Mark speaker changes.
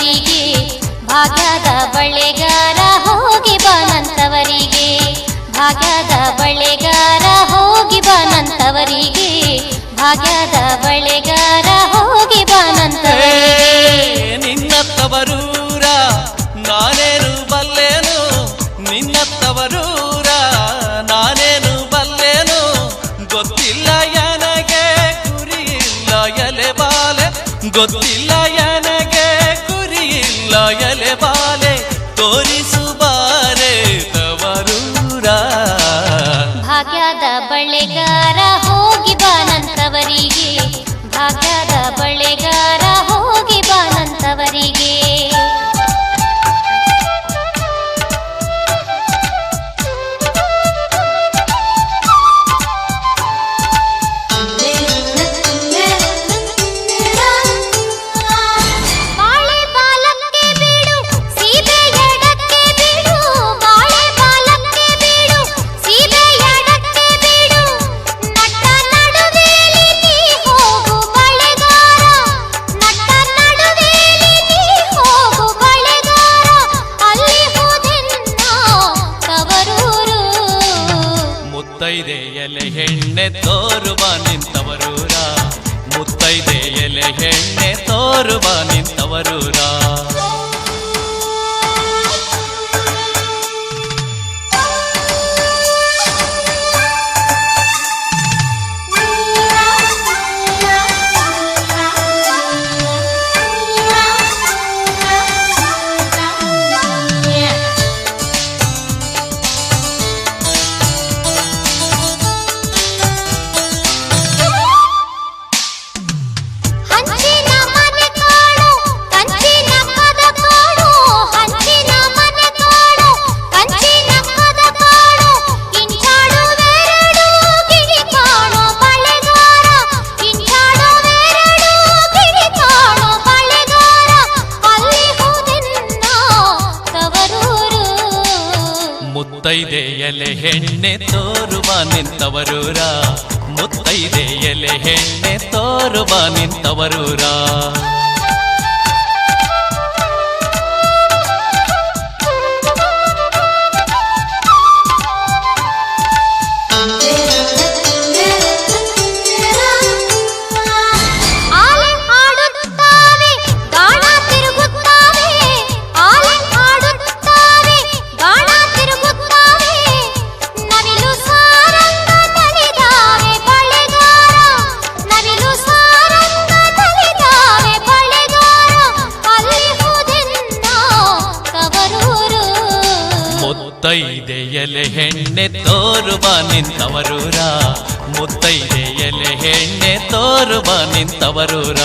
Speaker 1: ನಂತವರಿಗೆ ಭಾಗ್ಯದ ಬಳೆಗಾರ ಹೋಗಿ ಬಾನಂತವರಿಗೆ ಭಾಗ್ಯದ ಬಳೆಗಾರ ಹೋಗಿ ಬಾನಂತವರಿಗೆ ಭಾಗ್ಯದ ಬಳೆಗಾರ ಹೋಗಿ ಬಾನಂತವರಿಗೆ
Speaker 2: ನಿನ್ನತ್ತವರೂರ ನಾನೇನು ಬಲ್ಲೇನು ನಿನ್ನತ್ತವರೂರ ನಾನೇನು ಬಲ್ಲೇನು ಗೊತ್ತಿಲ್ಲ ನನಗೆ ಗುರಿಯಿಲ್ಲ ಎಲೆ ಬಾಲೆ ಗೊತ್ತಿಲ್ಲ ನನಗೆ ಗುರಿಯಿಲ್ಲ ಎಲೆ ಬಾಲೆ ತೋರಿಸುಬಾರೆ ತವರೂರ
Speaker 1: ಭಾಗ್ಯದ ಬಳೆಗಾರ ಹೋಗಿ ಬಾನಂತವರಿಗೆ ಭಾಗ್ಯದ ಬಳೆಗಾರ ಹೋಗಿ ಬಾನಂತವರಿಗೆ
Speaker 2: ಮುತ್ತೈದೆ ಎಲೆ ಹೆಣ್ಣೆ ತೋರುವ ನಿಂತವರೂರ ಮುತ್ತೈದೆ ಎಲೆ ಹೆಣ್ಣೆ ತೋರುವ ನಿಂತವರೂರ ಮುತ್ತೈದೆ ಎಲೆ ಹೆಣ್ಣೆ ತೋರುವ ನಿಂತವರೂರ ಮುತ್ತೈದೆ ಎಲೆ ಹೆಣ್ಣೆ ತೋರುವ ನಿಂತವರೂರ ಮುತ್ತೈದೆ ಎಲೆ ಹೆಣ್ಣೆ ತೋರುವ ನಿಂತವರೂರ ಮುತ್ತೈದೆ ಎಲೆ ಹೆಣ್ಣೆ ತೋರುವ ನಿಂತವರೂರ